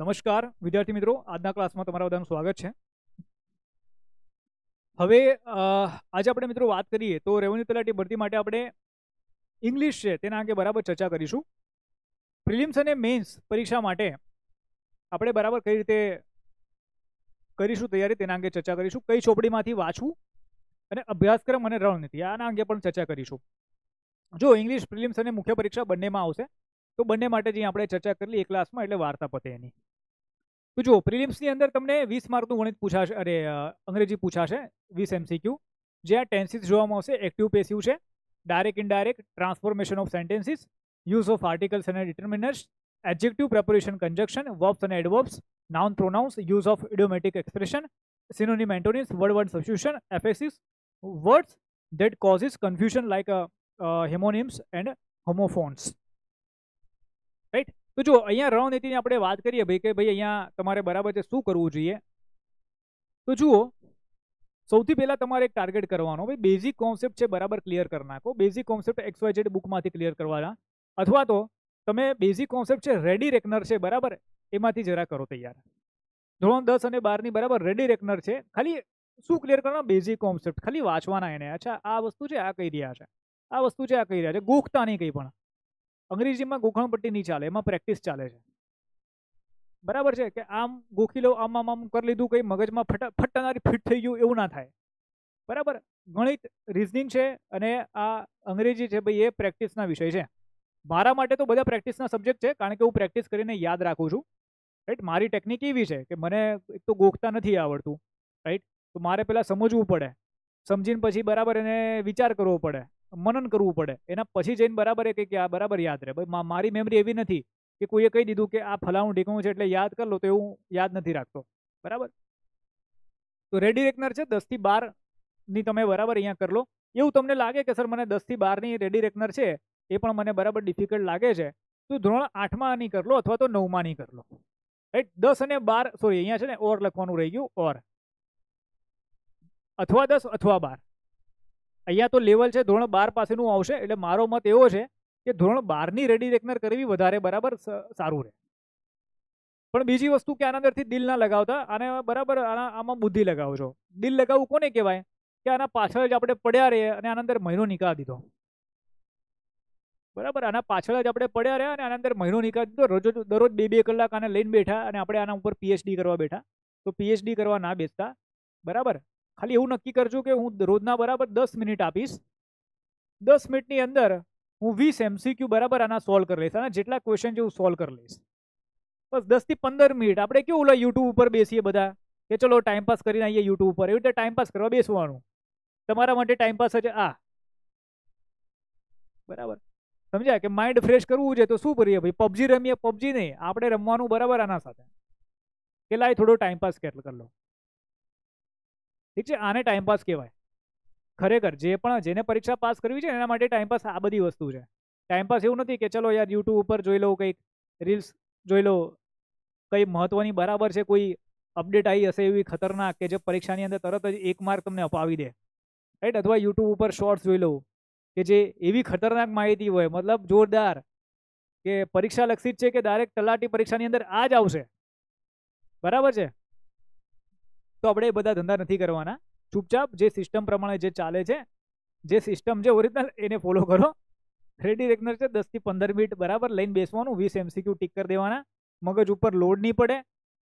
નમસ્કાર વિદ્યાર્થી મિત્રો, આજના ક્લાસમાં તમારા બધાનું સ્વાગત છે. હવે આજે આપણે મિત્રો વાત કરીએ તો રેવન્યુ તલાટી ભરતી માટે આપણે ઇંગ્લિશ છે તેના અંગે બરાબર ચર્ચા કરીશું. પ્રિલિમ્સ અને મેન્સ પરીક્ષા માટે આપણે બરાબર કઈ રીતે કરીશું તૈયારી તેના અંગે ચર્ચા કરીશું. કઈ ચોપડીમાંથી વાંચવું અને અભ્યાસક્રમ અને રણનીતિ આના અંગે પણ ચર્ચા કરીશું. જો ઇંગ્લિશ પ્રિલિમ્સ અને મુખ્ય પરીક્ષા બંનેમાં આવશે તો બંને માટે જે આપણે ચર્ચા કરી એક ક્લાસમાં એટલે વાર્તા પતે એની. તો જુઓ, પ્રિલિમ્સની અંદર તમને 20 માર્કનું ગણિત પૂછાશે, અંગ્રેજી પૂછાશે 20 MCQ. જ્યાં ટેન્સીસ જોવામાં આવશે, એક્ટિવ પેસિવ છે, direct indirect, transformation of sentences, use of articles અને determiners, adjective preposition conjunction, verbs અને adverbs, noun pronouns, use of idiomatic expression, synonym antonyms, word substitution, emphasis, words that causes confusion like homonyms and homophones. Right. તો જો અહીંયા રણનીતિની આપણે વાત કરીએ ભાઈ કે ભાઈ અહીંયા તમારે બરાબર છે શું કરવું જોઈએ. તો જુઓ, સૌથી પહેલા તમારે એક ટાર્ગેટ કરવાનો, ભાઈ બેઝિક કોન્સેપ્ટ છે બરાબર ક્લિયર કરી નાખો. બેઝિક કોન્સેપ્ટ XYZ બુકમાંથી ક્લિયર કરવાના, અથવા તો તમે બેઝિક કોન્સેપ્ટ છે રેડી રેકનર છે બરાબર એમાંથી જરા કરો તૈયાર. ધોરણ 10 અને 12 ની બરાબર રેડી રેકનર છે, ખાલી શું ક્લિયર કરવાના? બેઝિક કોન્સેપ્ટ ખાલી વાંચવાના એને. અચ્છા આ વસ્તુ છે આ કહી રહ્યા છે, આ વસ્તુ છે આ કહી રહ્યા છે. ગોખતા નહીં કંઈ પણ. અંગ્રેજીમાં ગોખણપટ્ટી નહીં ચાલે, એમાં પ્રેક્ટિસ ચાલે છે બરાબર છે. કે આમ ગોખી લો, આમ આમ આમ કરી લીધું, કંઈ મગજમાં ફટાનારી ફિટ થઈ ગયું એવું ના થાય બરાબર. ગણિત રિઝનિંગ છે અને આ અંગ્રેજી છે ભાઈ એ પ્રેક્ટિસના વિષય છે. મારા માટે તો બધા પ્રેક્ટિસના સબ્જેક્ટ છે, કારણ કે હું પ્રેક્ટિસ કરીને યાદ રાખું છું. રાઈટ. મારી ટેકનિક એવી છે કે મને એક તો ગોખતા નથી આવડતું, રાઈટ. તો મારે પહેલાં સમજવું પડે, સમજીને પછી બરાબર એને વિચાર કરવો પડે, મનન કરવું પડે, એના પછી જઈને બરાબર એ કે આ બરાબર યાદ રહે. ભાઈ મારી મેમરી એવી નથી કે કોઈએ કહી દીધું કે આ ફલાણું ઢીકણું છે એટલે યાદ કરી લો, તો એવું યાદ નથી રાખતો બરાબર. તો રેડી રેકનર છે 10 થી 12 ની તમે બરાબર અહીંયા કરી લો. એવું તમને લાગે કે સર મને 10 થી 12 ની રેડી રેકનર છે એ પણ મને બરાબર ડિફિકલ્ટ લાગે છે, તો ધોરણ 8માં ની કરી લો અથવા તો 9માં ની કરી લો. રાઈટ. 10 અને 12 સોરી અહીંયા છે ને ઓર લખવાનું રહી ગયું, ઓર અથવા 10 અથવા 12. અહીંયા તો લેવલ છે ધોરણ 12 પાસેનું આવશે, એટલે મારો મત એવો છે કે ધોરણ 12 ની રેડી રેકનર કરવી વધારે બરાબર સારું રહે. પણ બીજી વસ્તુ કે આના અંદરથી દિલ ના લગાવતા, આને બરાબર આમાં બુદ્ધિ લગાવો છો. દિલ લગાવવું કોને કહેવાય? કે આના પાછળ જ આપણે પડ્યા રહીએ અને આના અંદર મહિનો નીકાળી દીધો બરાબર. આના પાછળ જ આપણે પડ્યા રહ્યા અને આના અંદર મહિનો નીકાળી દીધો. દરરોજ 2-2 કલાક આને લઈને બેઠા અને આપણે આના ઉપર PhD કરવા બેઠા. તો PhD કરવા ના બેસતા બરાબર. ખાલી એવું નક્કી કરજો કે હું રોજના બરાબર 10 મિનિટ આપીશ. 10 મિનિટની અંદર હું 20 MCQ બરાબર આના સોલ્વ કરી લઈશ, આના જેટલા ક્વેશ્ચન છે હું સોલ્વ કરી લઈશ. બસ 10 થી 15 મિનિટ. આપણે કેવું ઓલા યુટ્યુબ ઉપર બેસીએ બધા કે ચલો ટાઈમપાસ કરીને આવીએ યુટ્યુબ ઉપર, એવી રીતે ટાઈમપાસ કરવા બેસવાનું. તમારા માટે ટાઈમપાસ જ આ બરાબર. સમજ્યા? કે માઇન્ડ ફ્રેશ કરવું છે તો શું કરીએ ભાઈ? PUBG રમીએ. PUBG નહીં, આપણે રમવાનું બરાબર આના સાથે કે લાય થોડો ટાઈમપાસ કરી લો. ઠીક છે, આને ટાઈમપાસ કહેવાય ખરેખર. જે પણ જેને પરીક્ષા પાસ કરવી છે એના માટે ટાઈમપાસ આ બધી વસ્તુ છે. ટાઈમપાસ એવું નથી કે ચલો યાર યુટ્યુબ ઉપર જોઈ લો, કંઈક રીલ્સ જોઈ લો, કંઈ મહત્વની બરાબર છે, કોઈ અપડેટ આવી હશે એવી ખતરનાક કે જે પરીક્ષાની અંદર તરત જ 1 માર્ક તમને અપાવી દે, રાઈટ. અથવા યુટ્યુબ ઉપર શોર્ટ્સ જોઈ લો કે જે એવી ખતરનાક માહિતી હોય, મતલબ જોરદાર, કે પરીક્ષા લક્ષિત છે કે ડાયરેક્ટ તલાટી પરીક્ષાની અંદર આ જ આવશે બરાબર છે. તો આપણે એ બધા ધંધા નથી કરવાના. ચૂપચાપ જે સિસ્ટમ પ્રમાણે જે ચાલે છે, જે સિસ્ટમ છે ઓરિજિનલ, એને ફોલો કરો. રેડી રેકનર છે 10 થી 15 મિનિટ બરાબર લઈને બેસવાનું, 20 MCQ ટીક કરી દેવાના. મગજ ઉપર લોડ નહીં પડે.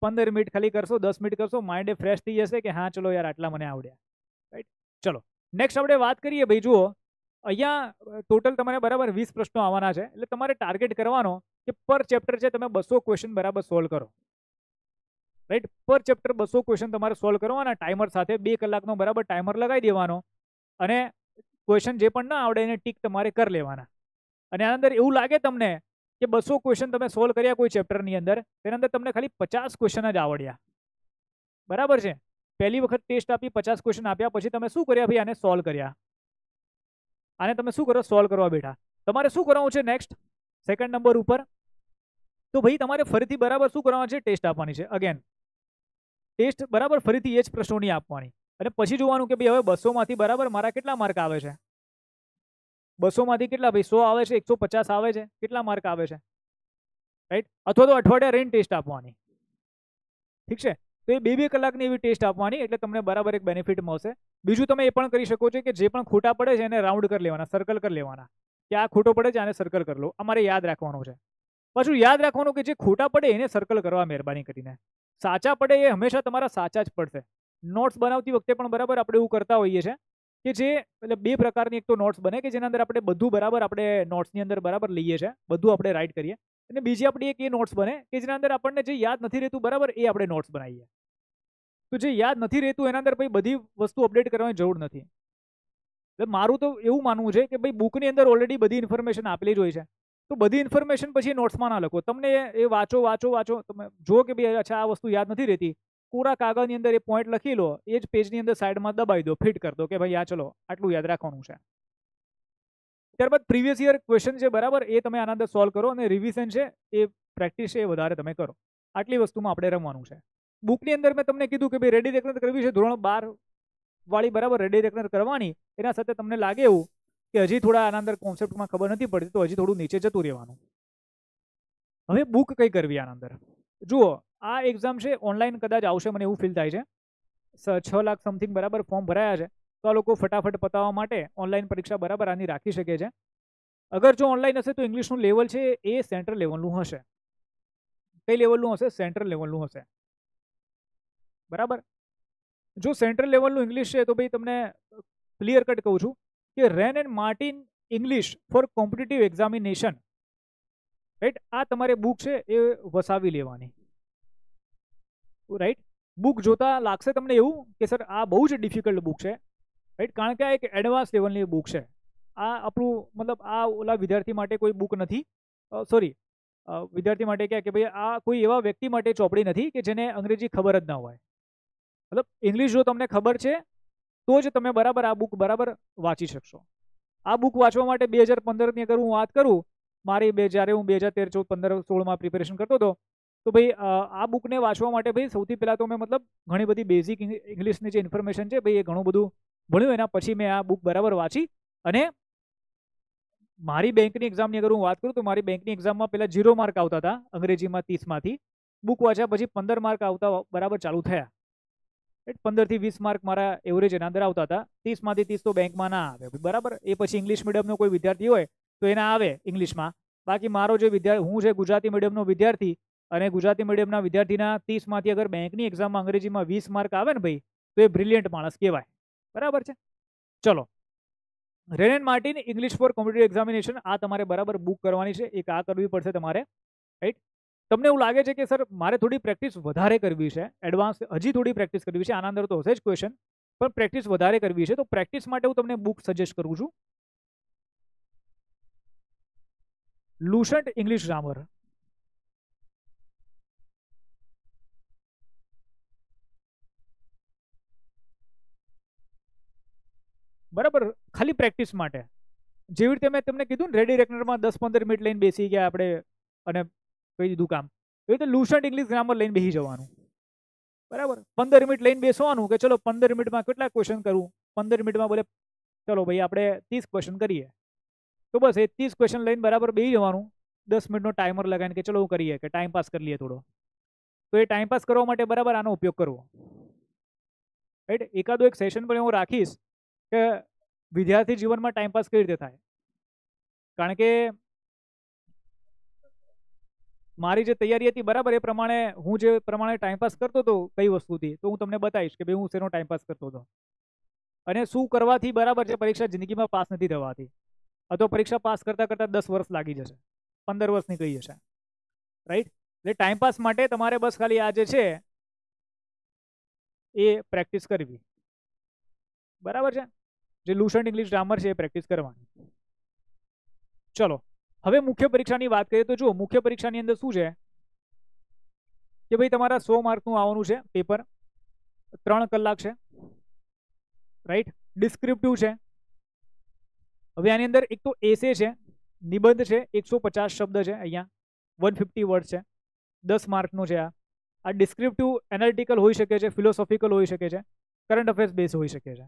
15 મિનિટ ખાલી કરશો, 10 મિનિટ કરશો, માઇન્ડ ફ્રેશ થઈ જશે કે હા ચલો યાર આટલા મને આવડ્યા. રાઈટ. ચલો નેક્સ્ટ આપણે વાત કરીએ ભાઈ. જુઓ અહીંયા ટોટલ તમારે બરાબર 20 પ્રશ્નો આવવાના છે, એટલે તમારે ટાર્ગેટ કરવાનો કે પર ચેપ્ટર છે તમે 200 ક્વેશ્ચન બરાબર સોલ્વ કરો. રાઈટ. પર ચેપ્ટર 200 ક્વેશ્ચન તમારે સોલ્વ કરવાના ટાઈમર સાથે. 2 કલાકનો બરાબર ટાઈમર લગાવી દેવાનો અને ક્વેશ્ચન જે પણ ના આવડે એને ટીક તમારે કરી લેવાના. અને આના અંદર એવું લાગે તમને કે 200 ક્વેશ્ચન તમે સોલ્વ કર્યા કોઈ ચેપ્ટરની અંદર, તેના અંદર તમને ખાલી 50 ક્વેશ્ચન જ આવડ્યા બરાબર છે. પહેલી વખત ટેસ્ટ આપી, 50 ક્વેશ્ચન આપ્યા, પછી તમે શું કર્યા ભાઈ? આને સોલ્વ કર્યા. આને તમે શું કરો? સોલ્વ કરવા બેઠા. તમારે શું કરવાનું છે નેક્સ્ટ સેકન્ડ નંબર ઉપર? તો ભાઈ તમારે ફરીથી બરાબર શું કરવાનું છે? ટેસ્ટ આપવાની છે. અગેન ટેસ્ટ બરાબર ફરીથી એ જ પ્રશ્નોની આપવાની અને પછી જોવાનું કે ભાઈ હવે 200 માંથી બરાબર મારા કેટલા માર્ક આવે છે? 200 માંથી કેટલા ભાઈ? 100 આવે છે, 150 આવે છે, કેટલા માર્ક આવે છે? રાઈટ. અથવા તો અઠવાડિયા રહીને ટેસ્ટ આપવાની. ઠીક છે, તો એ 2-2 કલાકની એવી ટેસ્ટ આપવાની, એટલે તમને બરાબર એક બેનિફિટ મળશે. બીજું તમે એ પણ કરી શકો છો કે જે પણ ખોટા પડે છે એને રાઉન્ડ કરી લેવાના, સર્કલ કરી લેવાના, કે આ ખોટો પડે છે આને સર્કલ કરી લો. અમારે યાદ રાખવાનું છે. પાછું યાદ રાખવાનું કે જે ખોટા પડે એને સર્કલ કરવા મહેરબાની કરીને. સાચા પડે એ હંમેશા તમારા સાચા જ પડશે. નોટ્સ બનાવતી વખતે પણ બરાબર આપણે એવું કરતા હોઈએ છીએ કે જે એટલે 2 પ્રકારની એક તો નોટ્સ બને કે જેના અંદર આપણે બધું બરાબર આપણે નોટ્સની અંદર બરાબર લઈએ છીએ, બધું આપણે રાઇટ કરીએ, અને બીજી આપણી એક એ નોટ્સ બને કે જેના અંદર આપણને જે યાદ નથી રહેતું બરાબર એ આપણે નોટ્સ બનાવીએ. તો જે યાદ નથી રહેતું એના અંદર પછી બધી વસ્તુ અપડેટ કરવાની જરૂર નથી. એટલે મારું તો એવું માનવું છે કે ભાઈ બુકની અંદર ઓલરેડી બધી ઇન્ફોર્મેશન આપેલી જ હોય છે, તો બધી ઇન્ફોર્મેશન પછી નોટ્સમાં ના લખો. તમને એ વાંચો તમે જુઓ કે ભાઈ અચ્છા આ વસ્તુ યાદ નથી રહેતી, પૂરા કાગળની અંદર એ પોઈન્ટ લખી લો, એ જ પેજની અંદર સાઈડમાં દબાવી દો, ફિટ કરી દો કે ભાઈ આ ચલો આટલું યાદ રાખવાનું છે. ત્યારબાદ પ્રીવિયસ યર ક્વેશ્ચન છે બરાબર એ તમે આના અંદર સોલ્વ કરો, અને રિવિઝન છે એ પ્રેક્ટિસ છે એ વધારે તમે કરો. આટલી વસ્તુમાં આપણે રમવાનું છે. બુકની અંદર મેં તમને કીધું કે ભાઈ રેડી રેકનર કરવી છે, ધોરણ 12 વાળી બરાબર રેડી રેકનર કરવાની. એના સાથે તમને લાગે એવું કે હજી થોડા આના અંદર કોન્સેપ્ટમાં ખબર નથી પડતી તો હજી થોડું નીચે જતું રહેવાનું. હવે બુક કઈ કરવી આના અંદર જુઓ, આ એક્ઝામ છે ઓનલાઈન કદાચ આવશે મને એવું ફીલ થાય છે. 6 લાખ સમથિંગ બરાબર ફોર્મ ભરાયા છે, તો આ લોકો ફટાફટ પતાવવા માટે ઓનલાઈન પરીક્ષા બરાબર આની રાખી શકે છે. અગર જો ઓનલાઈન હશે તો ઇંગ્લિશનું લેવલ છે એ સેન્ટ્રલ લેવલનું હશે. કઈ લેવલનું હશે? સેન્ટ્રલ લેવલનું હશે બરાબર. જો સેન્ટ્રલ લેવલનું ઇંગ્લિશ છે તો ભાઈ તમને ક્લિયર કટ કહું છું કે Wren and Martin English for competitive examination, right, આ તમારે બુક છે એ વસાવી લેવાની. રાઈટ, બુક જોતા લાગશે તમને એવું કે સર આ બહુ જ ડિફિકલ્ટ બુક છે, રાઈટ, કારણ કે આ એક એડવાન્સ લેવલની બુક છે. આ આપણું મતલબ આ ઓલા વિદ્યાર્થી માટે કોઈ બુક નથી, સોરી વિદ્યાર્થી માટે કે ભાઈ આ કોઈ એવા વ્યક્તિ માટે ચોપડી નથી કે જેને અંગ્રેજી ખબર જ ના હોય. મતલબ ઇંગ્લિશ જો તમને ખબર છે તો જ તમે બરાબર આ બુક બરાબર વાંચી શકશો. આ બુક વાંચવા માટે 2015ની અગર હું વાત કરું, મારી જ્યારે હું 2013, 14, 15, 16માં પ્રિપેરેશન કરતો હતો, તો ભાઈ આ બુકને વાંચવા માટે ભાઈ સૌથી પહેલાં તો મેં મતલબ ઘણી બધી બેઝિક ઇંગ્લિશની જે ઇન્ફોર્મેશન છે ભાઈ એ ઘણું બધું ભણ્યું. એના પછી મેં આ બુક બરાબર વાંચી, અને મારી બેંકની એક્ઝામની અગર હું વાત કરું તો મારી બેંકની એક્ઝામમાં પહેલાં 0 માર્ક આવતા હતા અંગ્રેજીમાં 30માંથી. બુક વાંચ્યા પછી 15 માર્ક આવતા બરાબર ચાલુ થયા. 15 થી 20 માર્ક મારા એવરેજ એના અંદર આવતા હતા. 30માંથી 30 તો બેંકમાં ના આવે બરાબર. એ પછી ઇંગ્લિશ મીડિયમનો કોઈ વિદ્યાર્થી હોય તો એના આવે ઇંગ્લિશમાં. બાકી મારો જે વિદ્યાર્થી, હું છે ગુજરાતી મીડિયમનો વિદ્યાર્થી, અને ગુજરાતી મીડિયમના વિદ્યાર્થીના 30માંથી અગર બેંકની એક્ઝામમાં અંગ્રેજીમાં 20 માર્ક આવે ને ભાઈ, તો એ બ્રિલિયન્ટ માણસ કહેવાય. બરાબર છે. ચલો, Wren and Martin English for competitive examination આ તમારે બરાબર બુક કરવાની છે. એક આ કરવી પડશે તમારે, રાઈટ. તમને એવું લાગે છે કે સર મારે થોડી પ્રેક્ટિસ વધારે કરવી છે, એડવાન્સ હજી થોડી પ્રેક્ટિસ કરવી છે, આના અંદર તો હશે જ ક્વેશ્ચન, પણ પ્રેક્ટિસ વધારે કરવી છે, તો પ્રેક્ટિસ માટે હું તમને બુક સજેસ્ટ કરું છું, લુસન્ટ ઇંગ્લિશ ગ્રામર. બરાબર, ખાલી પ્રેક્ટિસ માટે. જેવી રીતે મેં તમને કીધું ને રેડી રેકનરમાં 10-15 મિનિટ લઈને બેસી ગયા આપણે અને કહી દીધું કામ, એવી રીતે લુસન્ટ ઇંગ્લિશ ગ્રામર લઈને બેસી જવાનું. બરાબર, 15 મિનિટ લઈને બેસવાનું કે ચલો 15 મિનિટમાં કેટલા ક્વેશ્ચન કરું, 15 મિનિટમાં બોલે ચલો ભાઈ આપણે 30 ક્વેશ્ચન કરીએ, તો બસ એ 30 ક્વેશ્ચન લઈને બરાબર બેસી જવાનું. 10 મિનિટનો ટાઈમર લગાવીને કે ચલો કરીએ, કે ટાઈમ પાસ કરી લઈએ થોડો. તો એ ટાઈમ પાસ કરવા માટે બરાબર આનો ઉપયોગ કરવો, રાઈટ. એકાદો એક સેશન પણ હું રાખીશ કે વિદ્યાર્થી જીવનમાં ટાઈમપાસ કઈ રીતે થાય, કારણ કે મારી જે તૈયારી હતી બરાબર એ પ્રમાણે હું જે પ્રમાણે ટાઈમપાસ કરતો હતો કઈ વસ્તુથી, તો હું તમને બતાવીશ કે ભાઈ હું શેનો ટાઈમપાસ કરતો હતો અને શું કરવાથી બરાબર છે પરીક્ષા જિંદગીમાં પાસ નથી થવાતી, અથવા પરીક્ષા પાસ કરતાં કરતાં 10 વર્ષ લાગી જશે, 15 વર્ષ નીકળી જશે, રાઈટ. એટલે ટાઈમપાસ માટે તમારે બસ ખાલી આ જે છે એ પ્રેક્ટિસ કરવી, બરાબર છે. જે લુસન્ટ ઇંગ્લિશ ગ્રામર છે એ પ્રેક્ટિસ કરવાની. ચલો, હવે મુખ્ય પરીક્ષાની વાત કરીએ તો જુઓ, મુખ્ય પરીક્ષાની અંદર શું છે કે ભાઈ તમારા 100 માર્કનું આવવાનું છે પેપર, 3 કલાક છે, રાઈટ. ડિસ્ક્રિપ્ટિવ છે. હવે આની અંદર એક તો એસે છે, નિબંધ છે, 150 શબ્દ છે, અહીંયા 150 વર્ડ છે, 10 માર્કનો છે. આ ડિસ્ક્રિપ્ટિવ એનાલિટિકલ હોઈ શકે છે, ફિલોસોફિકલ હોઈ શકે છે, કરંટ અફેર્સ બેઝ હોઈ શકે છે.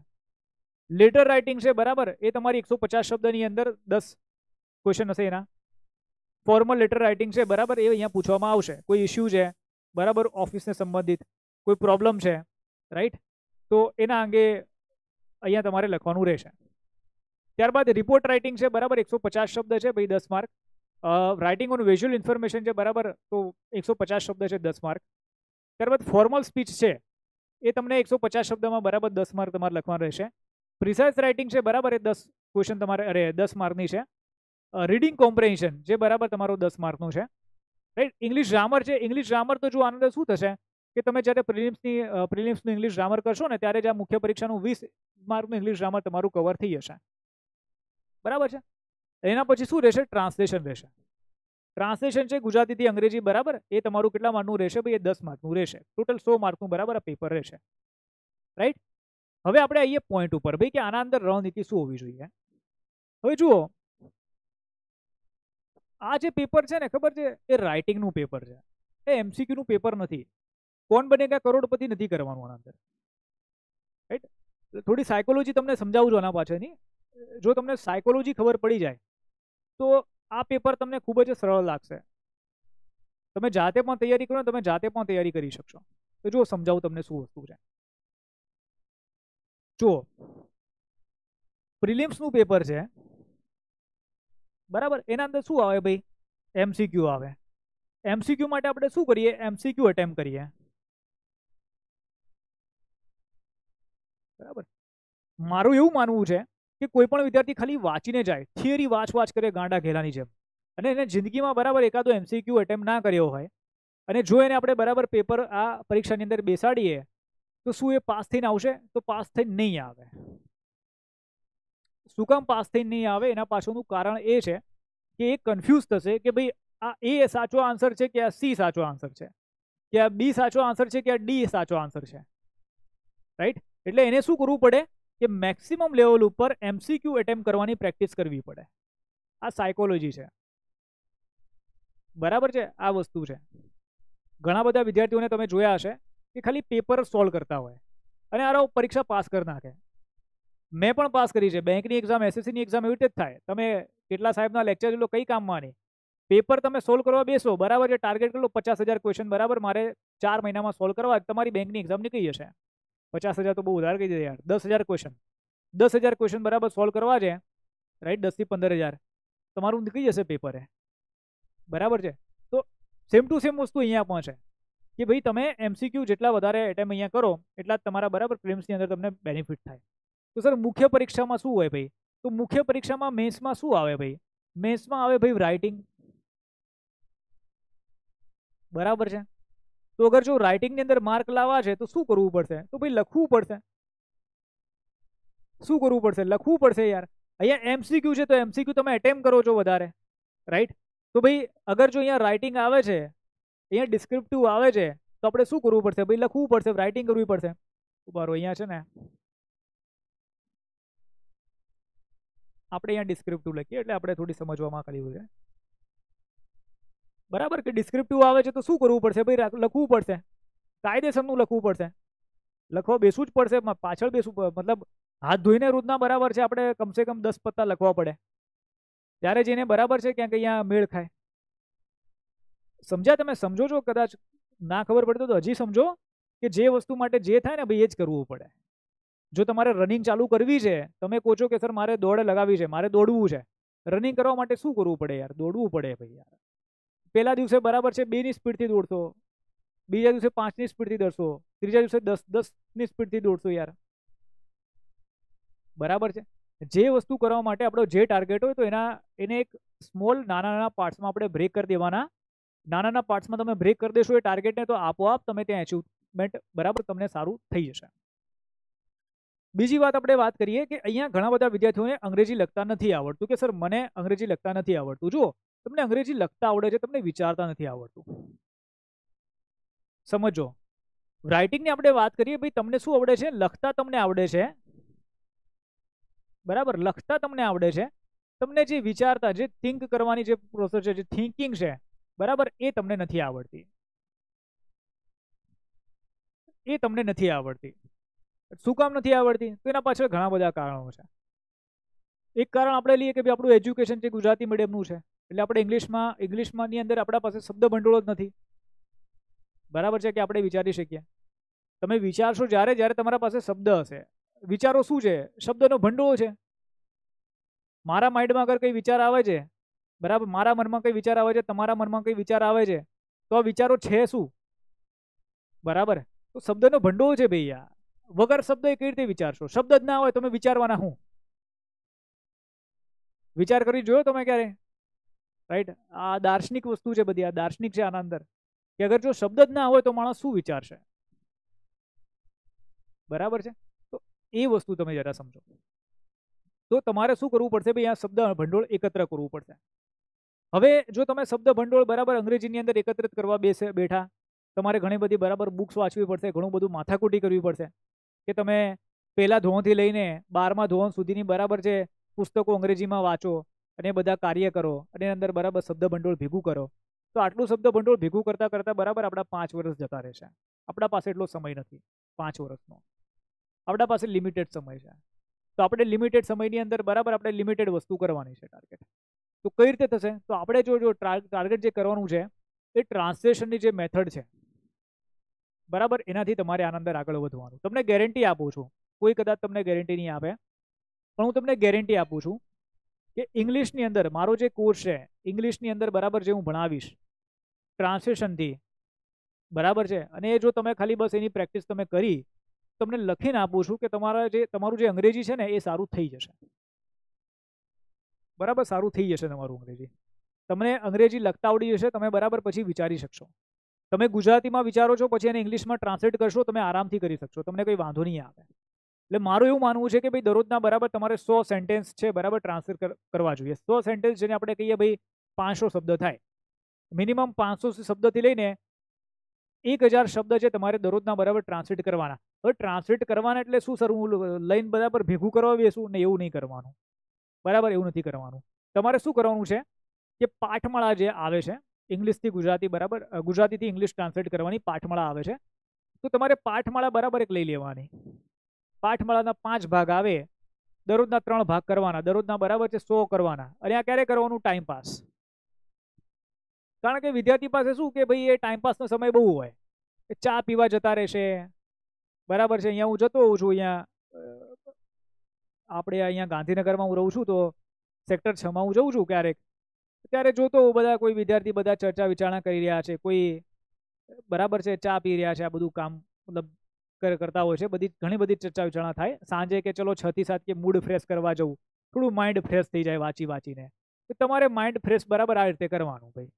લેટર રાઇટિંગ છે બરાબર, એ તમારી 150 શબ્દની અંદર 10 ક્વેશ્ચન હશે એના. ફોર્મલ લેટર રાઇટિંગ છે બરાબર, એ અહીંયા પૂછવામાં આવશે. કોઈ ઇસ્યુ છે, બરાબર, ઓફિસને સંબંધિત કોઈ પ્રોબ્લેમ છે, રાઈટ, તો એના અંગે અહીંયા તમારે લખવાનું રહેશે. ત્યારબાદ રિપોર્ટ રાઇટિંગ છે, બરાબર, 150 શબ્દ છે ભાઈ, 10 mark. Writing on visual information છે, બરાબર, તો 150 શબ્દ છે, 10 માર્ક. ત્યારબાદ ફોર્મલ સ્પીચ છે, એ તમને 150 શબ્દમાં બરાબર 10 માર્ક તમારે લખવાનું રહેશે. પ્રિસાઇઝ રાઇટિંગ છે, બરાબર, એ 10 ક્વેશ્ચન તમારે 10 માર્કની છે. રીડિંગ કોમ્પ્રેન્શન જે બરાબર તમારો 10 માર્કનું છે, રાઈટ. ઇંગ્લિશ ગ્રામર છે, ઇંગ્લિશ ગ્રામર તો જો આનંદ શું થશે કે તમે જ્યારે પ્રિલિમ્સનું ઇંગ્લિશ ગ્રામર કરશો ને ત્યારે જ આ મુખ્ય પરીક્ષાનું 20 માર્કનું ઇંગ્લિશ ગ્રામર તમારું કવર થઈ જશે, બરાબર છે. એના પછી શું રહેશે? ટ્રાન્સલેશન રહેશે. ટ્રાન્સલેશન છે ગુજરાતીથી અંગ્રેજી, બરાબર, એ તમારું કેટલા માર્કનું રહેશે ભાઈ? એ 10 માર્કનું રહેશે. ટોટલ 100 માર્કનું બરાબર આ પેપર રહેશે, રાઈટ. હવે આપણે આવીએ પોઈન્ટ ઉપર ભાઈ કે આના અંદર રણનીતિ શું હોવી જોઈએ. હવે જુઓ, આ જે પેપર છે ને, ખબર છે, એ રાઇટિંગનું પેપર છે, એ એમસીક્યુનું પેપર નથી. કોણ બનેગા કરોડપતિ નથી કરવાનું આના અંદર, રાઈટ. થોડી સાયકોલોજી તમને સમજાવું છું આના પાછળની. જો તમને સાયકોલોજી ખબર પડી જાય તો આ પેપર તમને ખૂબ જ સરળ લાગશે. તમે જાતે પણ તૈયારી કરો, તમે જાતે પણ તૈયારી કરી શકશો. તો જો સમજાવું તમને શું વસ્તુ છે. જુઓ, પ્રિલિમ્સનું પેપર છે, બરાબર, એના અંદર શું આવે ભાઈ? એમસીક્યુ આવે. એમસીક્યુ માટે આપણે શું કરીએ? એમસીક્યુ અટેમ્પ કરીએ, બરાબર. મારું એવું માનવું છે કે કોઈ પણ વિદ્યાર્થી ખાલી વાંચીને જાય, થિયરી વાંચ કરે ગાંડા ઘેલાની જેમ, અને એને જિંદગીમાં બરાબર એકાદો એમસીક્યુ અટેમ્પ ના કર્યો હોય, અને જો એને આપણે બરાબર પેપર આ પરીક્ષાની અંદર બેસાડીએ તો શું એ પાસ થઈને આવશે? તો પાસ થઈને નહીં આવે. શું કામ પાસ થઈને નહીં આવે? એના પાછળનું કારણ એ છે કે એ કન્ફ્યુઝ થશે કે ભાઈ આ એ સાચો આન્સર છે કે આ સી સાચો આન્સર છે, કે આ બી સાચો આન્સર છે કે આ ડી સાચો આન્સર છે, રાઈટ. એટલે એને શું કરવું પડે કે મેક્સિમમ લેવલ ઉપર એમસીક્યુ એટેમ્પ કરવાની પ્રેક્ટિસ કરવી પડે. આ સાયકોલોજી છે, બરાબર છે. આ વસ્તુ છે. ઘણા બધા વિદ્યાર્થીઓને તમે જોયા હશે કે ખાલી પેપર સોલ્વ કરતા હોય અને આરો પરીક્ષા પાસ કરી નાખે. મેં પણ પાસ કરી છે. બેંકની એક્ઝામ, એસએસસીની એક્ઝામ એવી રીતે જ થાય. તમે કેટલા સાહેબના લેક્ચર લો, કઈ કામમાં નહીં. પેપર તમે સોલ્વ કરવા બેસો, બરાબર છે, ટાર્ગેટ કરો 50,000 ક્વેશ્ચન, બરાબર, મારે 4 મહિનામાં સોલ્વ કરવા, તમારી બેંકની એક્ઝામ નીકળી જશે. 50,000 તો બહુ વધારે કહી દે યાર. 10,000 ક્વેશ્ચન, 10,000 ક્વેશ્ચન બરાબર સોલ્વ કરવા છે, રાઈટ, 10 થી 15,000 તમારું નીકળી જશે પેપરે, બરાબર છે. તો સેમ ટુ સેમ વસ્તુ અહીંયા પણ છે કે ભાઈ તમે એમસીક્યુ જેટલા વધારે એટેમ્પ અહીંયા કરો એટલા જ તમારા બરાબર પ્રિલિમ્સની અંદર તમને બેનિફિટ થાય. તો સર મુખ્ય પરીક્ષામાં શું હોય ભાઈ? તો મુખ્ય પરીક્ષામાં મેન્સમાં શું આવે ભાઈ? મેન્સમાં આવે ભાઈ રાઇટિંગ, બરાબર છે. તો અગર જો રાઇટિંગની અંદર માર્ક લાવવા છે તો શું કરવું પડશે? તો ભાઈ લખવું પડશે. શું કરવું પડશે? લખવું પડશે યાર. અહીંયા એમસીક્યુ છે તો એમસીક્યુ તમે એટેમ્પ કરો છો વધારે, રાઈટ. તો ભાઈ અગર જો અહીંયા રાઇટિંગ આવે છે, અહીંયા ડિસ્ક્રિપ્ટિવ આવે છે, તો આપણે શું કરવું પડશે ભાઈ? લખવું પડશે, રાઇટિંગ કરવી પડશે. બરાબર, અહીંયા છે ને આપણે અહીંયા ડિસ્ક્રિપ્ટિવ લખીએ એટલે આપણે થોડી સમજવામાં કર્યું છે, બરાબર, કે ડિસ્ક્રિપ્ટિવ આવે છે તો શું કરવું પડશે ભાઈ? લખવું પડશે, કાયદેસરનું લખવું પડશે. લખવા બેસવું જ પડશે, પાછળ બેસવું, મતલબ હાથ ધોઈને રોજના, બરાબર છે, આપણે કમસે કમ 10 પત્તા લખવા પડે, ત્યારે જઈને બરાબર છે ક્યાંક અહીંયા મેળ ખાય. સમજ્યા? તમે સમજો છો? કદાચ ના ખબર પડતો તો હજી સમજો કે જે વસ્તુ માટે જે થાય ને ભાઈ એ જ કરવું પડે. જો તમારે રનિંગ ચાલુ કરવી છે, તમે કહો છો કે સર મારે દોડ લગાવી છે, મારે દોડવું છે, રનિંગ કરવા માટે શું કરવું પડે યાર? દોડવું પડે ભાઈ યાર. પહેલા દિવસે બરાબર છે 2ની સ્પીડથી દોડશો, બીજા દિવસે 5ની સ્પીડથી દોડશો, ત્રીજા દિવસે 10ની સ્પીડથી દોડશો યાર, બરાબર છે. જે વસ્તુ કરવા માટે આપણો જે ટાર્ગેટ હોય તો એને એક સ્મોલ નાના પાર્ટ્સમાં આપણે બ્રેક કરી દેવાના. નાના પાર્ટ્સમાં તમે બ્રેક કરી દેશો એ ટાર્ગેટને, તો આપોઆપ તમે ત્યાં અચીવમેન્ટ બરાબર તમને સારું થઈ જશે. બીજી વાત આપણે વાત કરીએ કે અહીંયા ઘણા બધા વિદ્યાર્થીઓને અંગ્રેજી લખતા નથી આવડતું કે સર મને અંગ્રેજી લખતા નથી આવડતું. જુઓ, તમને અંગ્રેજી લખતા આવડે છે, તમને વિચારતા નથી આવડતું. સમજો, રાઇટિંગની આપણે વાત કરીએ, ભાઈ તમને શું આવડે છે? લખતા તમને આવડે છે, બરાબર, લખતા તમને આવડે છે. તમને જે વિચારતા, જે થિંક કરવાની જે પ્રોસેસ છે, જે થિંકિંગ છે, બરાબર, એ તમને નથી આવડતી, એ તમને નથી આવડતી. શું કામ નથી આવડતી? તો એના પાછળ ઘણા બધા કારણો છે. એક કારણ આપણે લઈએ કે ભાઈ આપણું એજ્યુકેશન છે ગુજરાતી મીડિયમનું છે, એટલે આપણે ઇંગ્લિશમાંની અંદર આપણા પાસે શબ્દ ભંડોળ જ નથી, બરાબર છે કે આપણે વિચારી શકીએ? તમે વિચારશો જ્યારે જ્યારે તમારા પાસે શબ્દ હશે. વિચારો શું છે? શબ્દનો ભંડોળ છે. મારા માઇન્ડમાં અગર કંઈ વિચાર આવે છે, બરાબર, મારા મનમાં કંઈ વિચાર આવે છે, તમારા મનમાં કંઈ વિચાર આવે છે, તો આ વિચારો છે શું? બરાબર. તો શબ્દનો ભંડોળ છે ભૈયા. વગર શબ્દ એ કઈ રીતે વિચારશો? શબ્દ જ ના હોય તમે વિચારવાના હું? વિચાર કરી જોયો તમે ક્યારે? રાઈટ. આ દાર્શનિક વસ્તુ છે બધી. આ દાર્શનિક છે આના અંદર કે અગર જો શબ્દ જ ના હોય તો માણસ શું વિચારશે? બરાબર છે. તો એ વસ્તુ તમે જરા સમજો. તો તમારે શું કરવું પડશે ભાઈ? આ શબ્દ ભંડોળ એકત્ર કરવું પડશે. હવે જો તમે શબ્દ ભંડોળ બરાબર અંગ્રેજીની અંદર એકત્રિત કરવા બેઠા, તમારે ઘણી બધી બરાબર બુક્સ વાંચવી પડશે, ઘણું બધું માથાકૂટી કરવી પડશે કે તમે પહેલા ધોરણથી લઈને 12મા ધોરણ સુધીની બરાબર છે પુસ્તકો અંગ્રેજીમાં વાંચો અને બધા કાર્ય કરો અને અંદર બરાબર શબ્દ ભંડોળ ભેગું કરો. તો આટલું શબ્દ ભંડોળ ભેગું કરતા કરતા બરાબર આપણા 5 વર્ષ જતા રહેશે. આપણા પાસે એટલો સમય નથી 5 વર્ષનો. આપણા પાસે લિમિટેડ સમય છે. તો આપણે લિમિટેડ સમયની અંદર બરાબર આપણે લિમિટેડ વસ્તુ કરવાની છે ટાર્ગેટ. તો કઈ રીતે થશે? તો આપણે જો ટાર્ગેટ જે કરવાનું છે એ ટ્રાન્સલેશનની જે મેથડ છે બરાબર, એનાથી તમારે આના અંદર આગળ વધવાનું. તમને ગેરંટી આપું છું, કોઈ કદાચ તમને ગેરંટી નહીં આપે, પણ હું તમને ગેરંટી આપું છું કે ઇંગ્લિશની અંદર મારો જે કોર્સ છે ઇંગ્લિશની અંદર બરાબર જે હું ભણાવીશ ટ્રાન્સલેશનથી, બરાબર છે, અને જો તમે ખાલી બસ એની પ્રેક્ટિસ તમે કરી, તમને લખીને આપું છું કે તમારું જે અંગ્રેજી છે ને એ સારું થઈ જશે. બરાબર, સારું થઈ જશે તમારું અંગ્રેજી. તમને અંગ્રેજી લખતા આવડી જશે, તમે બરાબર પછી વિચારી શકશો. તમે ગુજરાતીમાં વિચારો છો પછી એને ઇંગ્લિશમાં ટ્રાન્સલેટ કરશો, તમે આરામથી કરી શકશો, તમને કોઈ વાંધો નહીં આવે. એટલે મારું એવું માનવું છે કે ભાઈ દરરોજના બરાબર તમારે 100 સેન્ટેન્સ છે બરાબર ટ્રાન્સલેટ કરવા જોઈએ. 100 સેન્ટેન્સ જેને આપણે કહીએ ભાઈ 500 શબ્દ થાય. મિનિમમ 500 શબ્દથી લઈને 1000 શબ્દ છે તમારે દરરોજના બરાબર ટ્રાન્સલેટ કરવાના. હવે ટ્રાન્સલેટ કરવાના એટલે શું સર, હું લઈને બરાબર ભેગું કરવા બેસું ને? એવું નહીં કરવાનું. બરાબર, એવું નથી કરવાનું. તમારે શું કરવાનું છે કે પાઠમાળા જે આવે છે ઇંગ્લિશથી ગુજરાતી, બરાબર, ગુજરાતીથી ઇંગ્લિશ ટ્રાન્સલેટ કરવાની પાઠમાળા આવે છે. તો તમારે પાઠમાળા બરાબર એક લઈ લેવાની. પાઠમાળાના 5 ભાગ આવે, દરરોજના 3 ભાગ કરવાના, દરરોજના બરાબર છે 100 કરવાના. અને આ ક્યારે કરવાનું? Time pass. કારણ કે વિદ્યાર્થી પાસે શું કે ભાઈ એ ટાઈમપાસનો સમય બહુ હોય, ચા પીવા જતા રહેશે, બરાબર છે. અહીંયા હું જતો હોઉં છું, અહીંયા આપણે અહીંયા ગાંધીનગરમાં હું રહું છું તો સેક્ટર 6માં હું જઉં છું ક્યારેક, ત્યારે જોતો હોઉં બધા કોઈ વિદ્યાર્થી બધા ચર્ચા વિચારણા કરી રહ્યા છે, કોઈ બરાબર છે ચા પી રહ્યા છે, આ બધું કામ મતલબ કરતા હોય છે. ઘણી બધી ચર્ચા વિચારણા થાય સાંજે કે ચલો 6 થી 7 કે મૂડ ફ્રેશ કરવા જવું, થોડું માઇન્ડ ફ્રેશ થઈ જાય વાંચીને. તો તમારે માઇન્ડ ફ્રેશ બરાબર આ રીતે કરવાનું ભાઈ.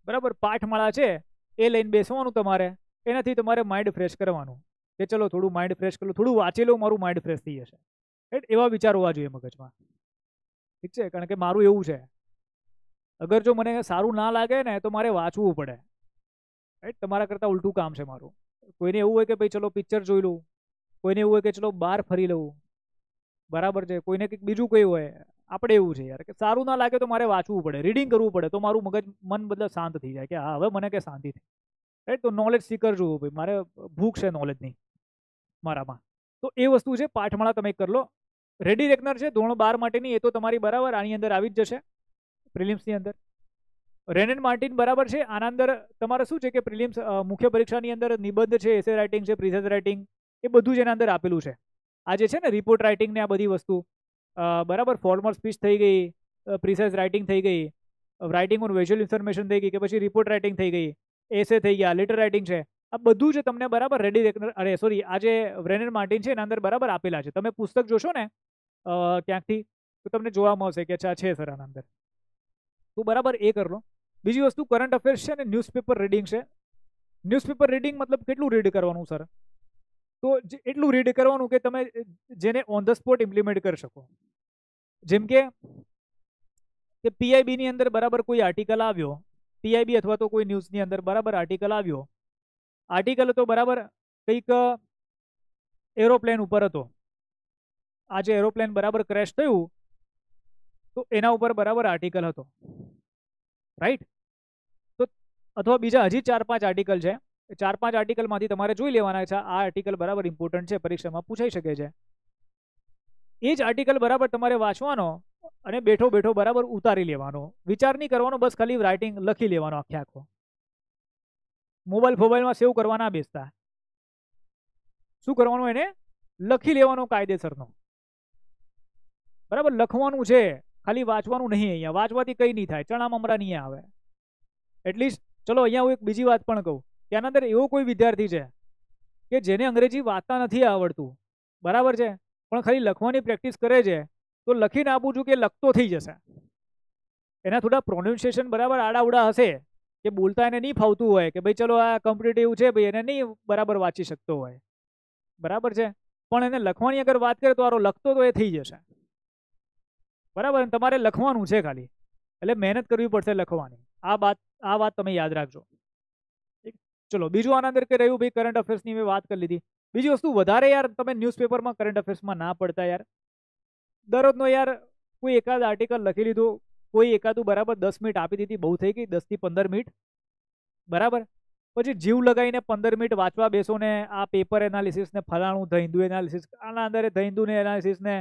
બરાબર, પાઠમાળા છે એ લઈને બેસવાનું તમારે, એનાથી તમારે માઇન્ડ ફ્રેશ કરવાનું કે ચલો થોડું માઇન્ડ ફ્રેશ કરું, થોડું વાંચી લઉં, મારું માઇન્ડ ફ્રેશ થઈ જશે. રાઈટ, એવા વિચાર હોવા જોઈએ મગજમાં. ઠીક છે, કારણ કે મારું એવું છે, અગર જો મને સારું ના લાગે ને તો મારે વાંચવું પડે. રાઈટ, તમારા કરતાં ઉલટું કામ છે મારું. કોઈને એવું હોય કે ભાઈ ચલો પિક્ચર જોઈ લઉં, કોઈને એવું હોય કે ચલો બહાર ફરી લઉં, બરાબર છે, કોઈને કંઈક બીજું કોઈ હોય. આપણે એવું છે યાર કે સારું ના લાગે તો મારે વાંચવું પડે, રીડિંગ કરવું પડે, તો મારું મન મતલબ શાંત થઈ જાય કે હા હવે મને કે શાંતિ થઈ. રાઈટ, તો નોલેજ સીકર જોવું ભાઈ, મારે ભૂખ છે નોલેજની મારામાં. તો એ વસ્તુ છે, પાઠમાળા તમે કરી લો. રેડી રેકનર છે ધોરણ 12 માટેની, એ તો તમારી બરાબર આની અંદર આવી જ જશે પ્રિલિમ્સની અંદર. રેન એન્ડ માર્ટિન બરાબર છે, આના અંદર તમારે શું છે કે પ્રિલિમ્સ મુખ્ય પરીક્ષાની અંદર નિબંધ છે, એસે રાઇટિંગ છે, પ્રિસર્ચ રાઇટિંગ, એ બધું જ એના અંદર આપેલું છે. આ જે છે ને રિપોર્ટ રાઇટિંગ ને આ બધી વસ્તુ, બરાબર, ફોર્મલ સ્પીચ થઈ ગઈ, પ્રિસાઇઝ રાઇટિંગ થઈ ગઈ, રાઇટિંગ ઓન વિઝ્યુઅલ ઇન્ફોર્મેશન થઈ ગઈ, કે પછી રિપોર્ટ રાઇટિંગ થઈ ગઈ, એસે થઈ ગયા, લેટર રાઇટિંગ છે, આ બધું જ તમને બરાબર રેડી રેકનર, અરે સોરી, આ જે રેન એન્ડ માર્ટિન છે એના અંદર બરાબર આપેલા છે. તમે પુસ્તક જોશો ને ક્યાંકથી તો તમને જોવા મળશે કે અચ્છા છે સર આના અંદર. તો બરાબર એ કરી લો. બીજી વસ્તુ કરંટ અફેર્સ છે ને ન્યૂઝપેપર રીડિંગ છે. ન્યૂઝપેપર રીડિંગ મતલબ કેટલું રીડ કરવાનું સર? તો એટલું રીડ કરવાનું કે તમે જેને ઓન ધ સ્પોટ ઇમ્પ્લિમેન્ટ કરી શકો. જેમ કે પીઆઈબી ની અંદર બરાબર કોઈ આર્ટિકલ આવ્યો, પીઆઈબી અથવા તો કોઈ ન્યૂઝની અંદર બરાબર આર્ટિકલ આવ્યો, આર્ટિકલ હતો બરાબર કંઈક એરોપ્લેન ઉપર હતો, આ જે એરોપ્લેન બરાબર ક્રેશ થયું તો એના ઉપર બરાબર આર્ટિકલ હતો. રાઈટ, તો અથવા બીજા હજી 4-5 આર્ટિકલ છે, 4-5 આર્ટિકલમાંથી તમારે જોઈ લેવાના છે આ આર્ટિકલ બરાબર ઇમ્પોર્ટન્ટ છે, પરીક્ષામાં પૂછાઈ શકે છે. એ જ આર્ટિકલ બરાબર તમારે વાંચવાનો અને બેઠો બેઠો બરાબર ઉતારી લેવાનો, વિચાર નહીં કરવાનો, બસ ખાલી રાઇટિંગ લખી લેવાનો આખે આખો. મોબાઈલમાં સેવ કરવા ના બેસતા. શું કરવાનું, એને લખી લેવાનો કાયદેસરનો. બરાબર લખવાનું છે, ખાલી વાંચવાનું નહીં. અહીંયા વાંચવાથી કંઈ નહીં થાય, ચણા મમરા નહીં આવે. એટલીસ્ટ ચલો અહીંયા હું એક બીજી વાત પણ કહું કે આના અંદર એવો કોઈ વિદ્યાર્થી છે કે જેને અંગ્રેજી વાંચતા નથી આવડતું, બરાબર છે, પણ ખાલી લખવાની પ્રેક્ટિસ કરે છે, તો લખીને આપું છું કે લખતો થઈ જશે. એના થોડા પ્રોનાઉન્સિએશન બરાબર આડાવડા હશે, કે બોલતા એને નહીં ફાવતું હોય, કે ભાઈ ચલો આ કોમ્પિટિટિવ છે ભાઈ, એને નહીં બરાબર વાંચી શકતો હોય, બરાબર છે, પણ એને લખવાની અગર વાત કરે તો આરો લખતો તો એ થઈ જશે. બરાબર, તમારે લખવાનું છે ખાલી, એટલે મહેનત કરવી પડશે લખવાની. આ વાત તમે યાદ રાખજો. ચલો બીજું આના અંદર કે રહ્યું ભાઈ કરંટ અફેર્સની મેં વાત કરી લીધી. બીજી વસ્તુ, વધારે યાર તમે ન્યૂઝપેપરમાં કરંટ અફેર્સમાં ના પડતા યાર. દરરોજનો યાર કોઈ એકાદ આર્ટિકલ લખી લીધું, કોઈ એકાદું બરાબર 10 મિનિટ આપી દીધી, બહુ થઈ ગઈ 10 થી 15 મિનિટ, બરાબર. પછી જીવ લગાવીને 15 મિનિટ વાંચવા બેસો ને આ પેપર એનાલિસિસ ને ફલાણું ધ હિન્દુ એનાલિસિસ, આના અંદર ધ હિન્દુ ને એનાલિસિસ ને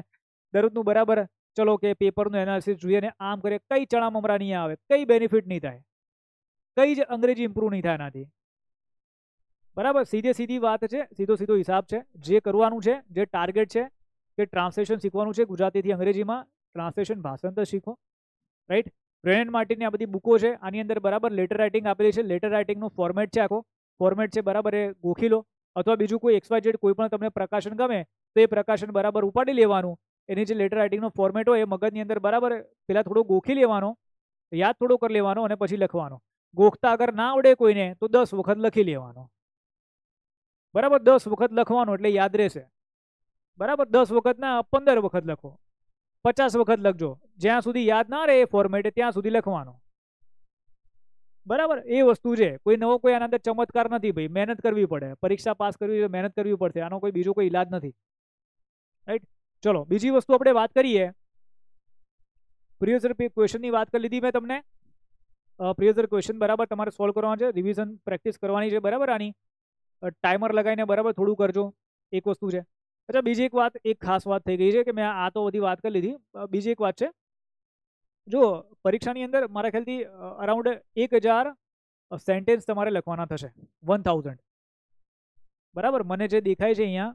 દરરોજનું બરાબર ચલો કે પેપરનું એનાલિસિસ જોઈએ ને આમ કરે, કઈ ચણા મમરા નહીં આવે, કઈ બેનિફિટ નહીં થાય, કઈ જ અંગ્રેજી ઇમ્પ્રૂવ નહીં થાય એનાથી. બરાબર, સીધી વાત છે, સીધો હિસાબ છે. જે કરવાનું છે, જે ટાર્ગેટ છે કે ટ્રાન્સલેશન શીખવાનું છે ગુજરાતીથી અંગ્રેજીમાં, ટ્રાન્સલેશન ભાષાંતર શીખો, રાઈટ. બ્રેનેન માર્ટિનની આ બધી બુકો છે, આની અંદર બરાબર લેટર રાઇટિંગ આપેલી છે, લેટર રાઇટિંગનું ફોર્મેટ છે, આખો ફોર્મેટ છે, બરાબર એ ગોખી લો. અથવા બીજું કોઈ XYZ કોઈ પણ તમને પ્રકાશન ગમે તો એ પ્રકાશન બરાબર ઉપાડી લેવાનું, એની જે લેટર રાઇટિંગનો ફોર્મેટ હોય એ મગજની અંદર બરાબર પહેલાં થોડો ગોખી લેવાનો, યાદ થોડો કરી લેવાનો અને પછી લખવાનો. ગોખતા અગર ના આવડે કોઈને તો 10 વખત લખી લેવાનો, બરાબર. 10 વખત લખવાનું એટલે યાદ રહેશે, બરાબર. 10 વખત ના 15 વખત લખો, 50 વખત લખજો, જ્યાં સુધી યાદ ના રહે એ ફોર્મેટ ત્યાં સુધી લખવાનો, બરાબર. એ વસ્તુ છે, કોઈ નવો કોઈ આના અંદર ચમત્કાર નથી ભાઈ, મહેનત કરવી પડે, પરીક્ષા પાસ કરવી મહેનત કરવી પડશે, આનો કોઈ બીજો કોઈ ઈલાજ નથી, રાઈટ. ચલો બીજી વસ્તુ આપણે વાત કરીએ. પ્રિવિયસ ક્વેશ્ચનની વાત કરી લીધી મેં તમને. પ્રિવિયસ ક્વેશ્ચન બરાબર તમારે સોલ્વ કરવાના છે, રિવિઝન પ્રેક્ટિસ કરવાની છે, બરાબર. આની ટાઈમર લગાવીને બરાબર થોડું કરજો, એક વસ્તુ છે. અચ્છા, બીજી એક વાત, એક ખાસ વાત થઈ ગઈ છે કે મેં આ તો બધી વાત કરી લીધી. બીજી એક વાત છે, જો પરીક્ષાની અંદર મારા ખ્યાલથી અરાઉન્ડ 1000 સેન્ટેન્સ તમારે લખવાના થશે, 1000, બરાબર. મને જે દેખાય છે અહીંયા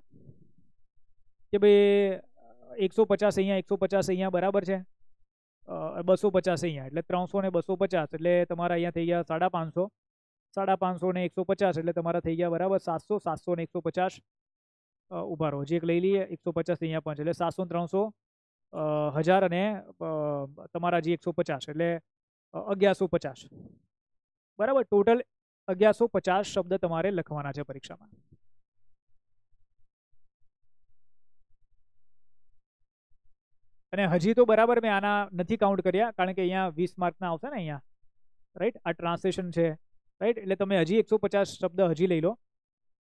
કે ભાઈ 150 અહીંયા, 150 અહીંયા, બરાબર છે, 250 અહીંયા, એટલે 300 ને 250 એટલે તમારા અહીંયા થઈ ગયા 550, 550 ને 150 એટલે તમારા થઈ ગયા બરાબર 700, 700 ને 150 ઉભા રહો, જે એક લઈ લઈએ, 150 અહીંયા 5 એટલે 700 300 1000 અને તમારા જે 150 એટલે 1150, બરાબર. ટોટલ 1150 શબ્દ તમારે લખવાના છે પરીક્ષામાં. અને હજી તો બરાબર મેં આના નથી કાઉન્ટ કર્યા, કારણ કે અહીંયા 20 માર્કના આવશે ને અહીંયા, રાઈટ. આ ટ્રાન્સલેશન છે, રાઈટ. એટલે તમે હજી 150 શબ્દ હજી લઈ લો,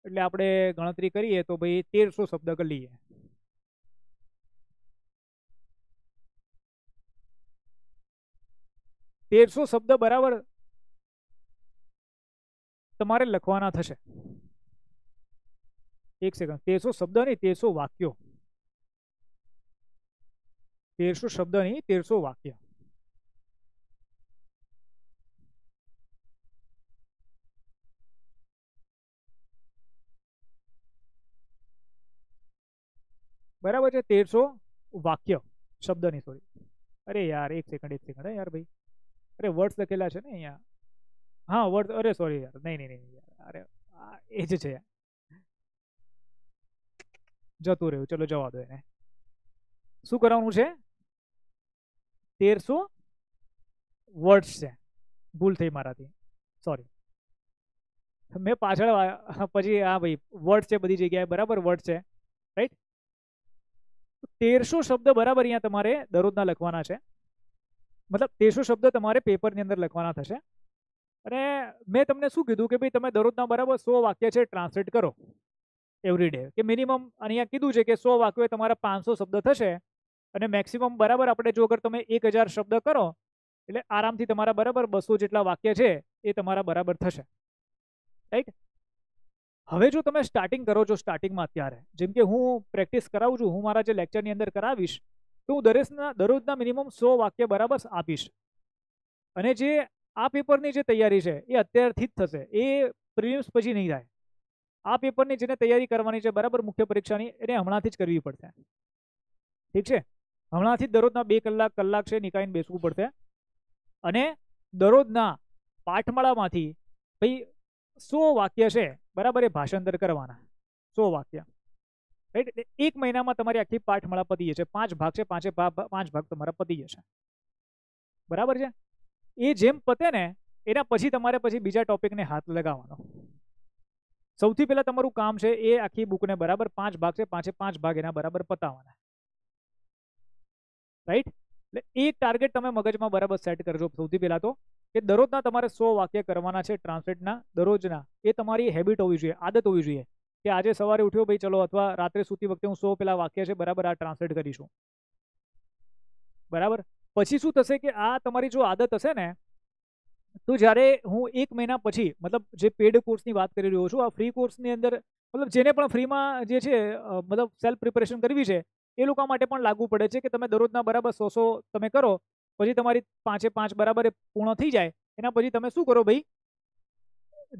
એટલે આપણે ગણતરી કરીએ તો ભાઈ 1300 શબ્દ કરી લઈએ. તેરસો શબ્દ બરાબર તમારે લખવાના થશે. એક સેકન્ડ, 1300 શબ્દ નહીં, 1300 વાક્યો. 1300 શબ્દ નહીં, 1300 વાક્ય. બરાબર છે, 1300 વાક્ય શબ્દ નહીં, સોરી. અરે યાર એક સેકન્ડ યાર ભાઈ, અરે વર્ડ્સ લખેલા છે ને અહીંયા. હા વર્ડ, અરે સોરી યાર, નહીં યાર, અરે એ જ છે, જતું રહ્યું. ચલો જવા દો એને. શું કરવાનું છે? 1300 વર્ડ્સ છે, ભૂલ થઈ મારાથી, સોરી. મેં પાછળ પછી હા ભાઈ વર્ડ છે બધી જગ્યાએ, બરાબર વર્ડ છે, રાઈટ. 1300 શબ્દ બરાબર અહીંયા તમારે દરરોજના લખવાના છે, મતલબ 1300 શબ્દ તમારે પેપરની અંદર લખવાના થશે. અને મેં તમને શું કીધું કે ભાઈ તમે દરરોજના બરાબર 100 વાક્ય છે ટ્રાન્સલેટ કરો એવરી ડે, કે મિનિમમ અહીંયા કીધું છે કે 100 વાક્યો તમારા 500 શબ્દ થશે, અને મેક્સિમમ બરાબર આપણે જો અગર તમે 1000 શબ્દ કરો એટલે આરામથી તમારા બરાબર 200 જેટલા વાક્ય છે એ તમારા બરાબર થશે, રાઈટ. હવે જો તમે સ્ટાર્ટિંગ કરો છો સ્ટાર્ટિંગમાં અત્યારે, જેમ કે હું પ્રેક્ટિસ કરાવું છું, હું મારા જે લેક્ચરની અંદર કરાવીશ તો હું દરરોજના મિનિમમ 100 વાક્ય બરાબર આપીશ. અને જે આ પેપરની જે તૈયારી છે એ અત્યારથી જ થશે, એ પ્રિલિમ્સ પછી નહીં થાય. આ પેપરની જેને તૈયારી કરવાની છે બરાબર મુખ્ય પરીક્ષાની, એને હમણાંથી જ કરવી પડશે. ઠીક છે, હમણાંથી જ દરરોજના 2 કલાક છે નીકાળીને બેસવું પડશે. અને દરરોજના પાઠમાળામાંથી ભાઈ 100 વાક્ય છે બરાબર, એ ભાષાંતર કરવાના. 100 વાક્ય, રાઈટ. એક મહિનામાં તમારી આખી પાઠમાળા પતી જશે. 5 ભાગ છે, 5 ભાગ તમારા પતી જશે. બરાબર છે. એ જેમ પતે ને એના પછી તમારે પછી બીજા ટોપિકને હાથ લગાવવાનો. સૌથી પહેલા તમારું કામ છે એ આખી બુકને બરાબર 5 ભાગ છે, 5 ભાગ એના બરાબર પતાવવાના. રાઈટ. એટલે એક ટાર્ગેટ તમે મગજમાં બરાબર સેટ કરજો સૌથી પહેલા તો, કે દરરોજના તમારે 100 વાક્ય કરવાના છે ટ્રાન્સલેટના, દરરોજના. એ તમારી હેબિટ હોવી જોઈએ, આદત હોવી જોઈએ કે આજે સવારે ઉઠ્યો ભાઈ ચલો, અથવા રાત્રે સૂતી વખતે હું 100 પેલા વાક્ય છે બરાબર આ ટ્રાન્સલેટ કરીશું. બરાબર. પછી શું થશે કે આ તમારી જો આદત હશે ને, તો જ્યારે હું 1 મહિના પછી, મતલબ જે પેડ કોર્સની વાત કરી રહ્યો છું, આ ફ્રી કોર્સની અંદર મતલબ જેને પણ ફ્રીમાં જે છે મતલબ સેલ્ફ પ્રિપરેશન કરવી છે એ લોકો માટે પણ લાગુ પડે છે કે તમે દરરોજના બરાબર 100 તમે કરો, પછી તમારી 5 બરાબર એ પૂર્ણ થઈ જાય. એના પછી તમે શું કરો ભાઈ,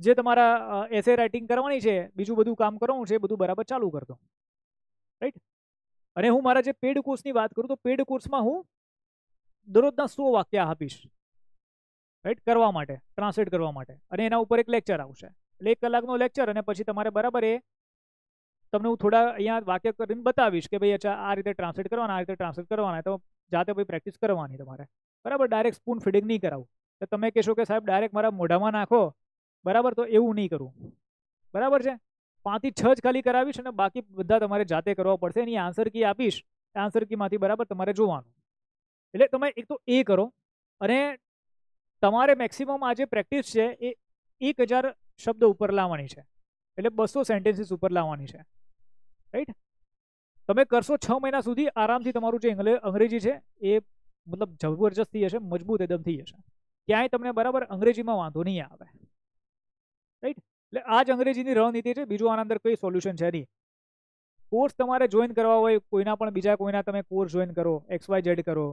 જે તમારા એસે રાઇટિંગ કરવાની છે, બીજું બધું કામ કરવાનું છે, એ બધું બરાબર ચાલુ કરતો. રાઈટ. અને હું મારા જે પેડ કોર્સની વાત કરું તો પેડ કોર્સમાં હું દરરોજના 100 વાક્ય આપીશ, રાઈટ, કરવા માટે, ટ્રાન્સલેટ કરવા માટે. અને એના ઉપર એક લેક્ચર આવશે, એટલે 1 કલાકનો લેક્ચર. અને પછી તમારે બરાબર એ તમને હું થોડા અહીંયા વાક્ય કરીને બતાવીશ કે ભાઈ અચ્છા આ રીતે ટ્રાન્સલેટ કરવાના, આ રીતે ટ્રાન્સલેટ કરવાના. તો જાતે ભાઈ પ્રેક્ટિસ કરવાની તમારે, બરાબર. ડાયરેક્ટ સ્પૂન ફીડિંગ નહીં કરાવું. તો તમે કહેશો કે સાહેબ ડાયરેક્ટ મારા મોઢામાં નાખો, બરાબર, તો એવું નહીં કરવું. બરાબર છે. 5 થી 6 જ ખાલી કરાવીશ અને બાકી બધા તમારે જાતે કરવા પડશે. એની આન્સર કી આપીશ, આન્સર કીમાંથી બરાબર તમારે જોવાનું. એટલે તમે એક તો એ કરો. અને તમારે મેક્સિમમ આ જે પ્રેક્ટિસ છે એ 1000 શબ્દ ઉપર લાવવાની છે, એટલે 200 સેન્ટેન્સીસ ઉપર લાવવાની છે. રાઈટ. તમે કરશો 6 મહિના સુધી, આરામથી તમારું જે અંગ્રેજી છે એ મતલબ જબરજસ્ત થઈ જશે, મજબૂત એકદમ થઈ જશે. ક્યાંય તમને બરાબર અંગ્રેજીમાં વાંધો નહીં આવે. રાઈટ. એટલે આ જ અંગ્રેજીની રણનીતિ છે, બીજું આના અંદર કોઈ સોલ્યુશન છે નહીં. કોર્સ તમારે જોઈન કરવા હોય, કોઈના પણ બીજા કોઈના તમે કોર્સ જોઈન કરો, XYZ કરો,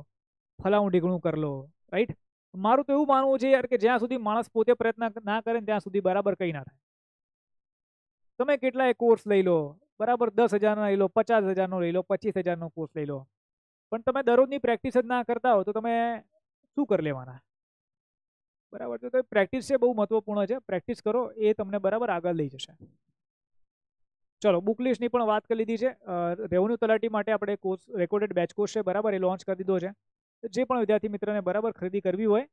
ફલાણું ઢીકણું કરી લો. રાઈટ. મારું તો એવું માનવું છે યાર કે જ્યાં સુધી માણસ પોતે પ્રયત્ન ના કરે ત્યાં સુધી બરાબર કંઈ ના થાય. તમે કેટલાય કોર્સ લઈ લો, બરાબર, 10,000નો લઈ લો, 50,000નો લઈ લો, 25,000નો કોર્સ લઈ લો, પણ તમે દરરોજની પ્રેક્ટિસ જ ના કરતા હો તો તમે શું કરી લેવાના? બરાબર. તો પ્રેક્ટિસ છે બહુ મહત્વપૂર્ણ છે. પ્રેક્ટિસ કરો, એ તમને બરાબર આગળ લઈ જશે. ચલો, બુક લિસ્ટની પણ વાત કરી લીધી છે. રેવન્યુ તલાટી માટે આપણે કોર્સ, રેકોર્ડેડ બેચ કોર્સ છે બરાબર, એ લોન્ચ કરી દીધો છે. જે પણ વિદ્યાર્થી મિત્રને બરાબર ખરીદી કરવી હોય,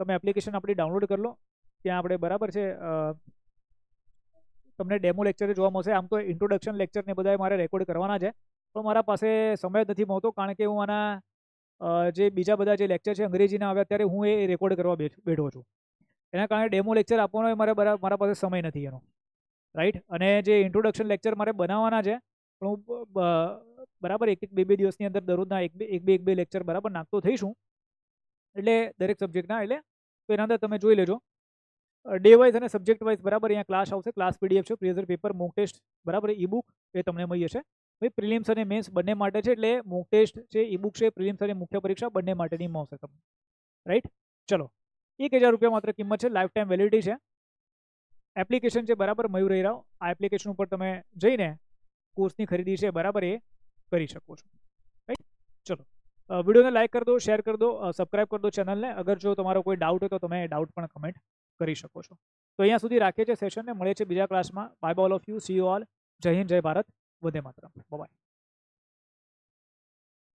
તમે એપ્લિકેશન આપણી ડાઉનલોડ કરી લો. ત્યાં આપણે બરાબર છે તમને ડેમો લેક્ચર જોવા મળશે. આમ તો ઇન્ટ્રોડક્શન લેક્ચર ને બધા મારે રેકોર્ડ કરવાના છે, પણ મારા પાસે સમય જ નથી મળતો, કારણ કે હું આના જે બીજા બધા જે લેક્ચર છે અંગ્રેજીના આવે અત્યારે હું એ રેકોર્ડ કરવા બેઠો છું. એના કારણે ડેમો લેક્ચર આપવાનો મારે મારા પાસે સમય નથી એનો. રાઈટ. અને જે ઇન્ટ્રોડક્શન લેક્ચર મારે બનાવવાના છે, પણ હું બરાબર 1-2 દિવસની અંદર દરરોજના એક બે લેક્ચર બરાબર નાખતો થઈશું, એટલે દરેક સબ્જેક્ટના. એટલે તો એના અંદર તમે જોઈ લેજો ડે વાઇઝ અને સબ્જેક્ટ વાઇઝ બરાબર. અહીંયા ક્લાસ આવશે, ક્લાસ PDF છે, પ્રિવિયસ પેપર, મોક ટેસ્ટ બરાબર, ઈ-બુક એ તમને મળી જશે. ભાઈ પ્રિલિમ્સ અને મેન્સ બંને માટે છે, એટલે મોક ટેસ્ટ છે, ઈ-બુક છે, પ્રિલિમ્સ અને મુખ્ય પરીક્ષા બંને માટેની મળશે તમને. રાઈટ. ચલો, 1000 રૂપિયા માત્ર કિંમત છે, લાઈફ ટાઈમ વેલિડિટી છે. એપ્લિકેશન છે બરાબર, મયુર રાવ. આ એપ્લિકેશન ઉપર તમે જઈને કોર્સની ખરીદી છે બરાબર એ કરી શકો છો. રાઈટ. ચલો, વિડીયોને લાઈક કરી દો, શેર કરી દો, સબસ્ક્રાઈબ કરી દો ચેનલને. અગર જો તમારો કોઈ ડાઉટ હોય તો તમે ડાઉટ પણ કમેન્ટ કરી શકો છો. તો અહીંયા સુધી રાખીએ છીએ સેશનને, મળે છે બીજા ક્લાસમાં. Bye all of you, see you all. જય હિન્દ, જય ભારત, વંદે માતરમ. બાય.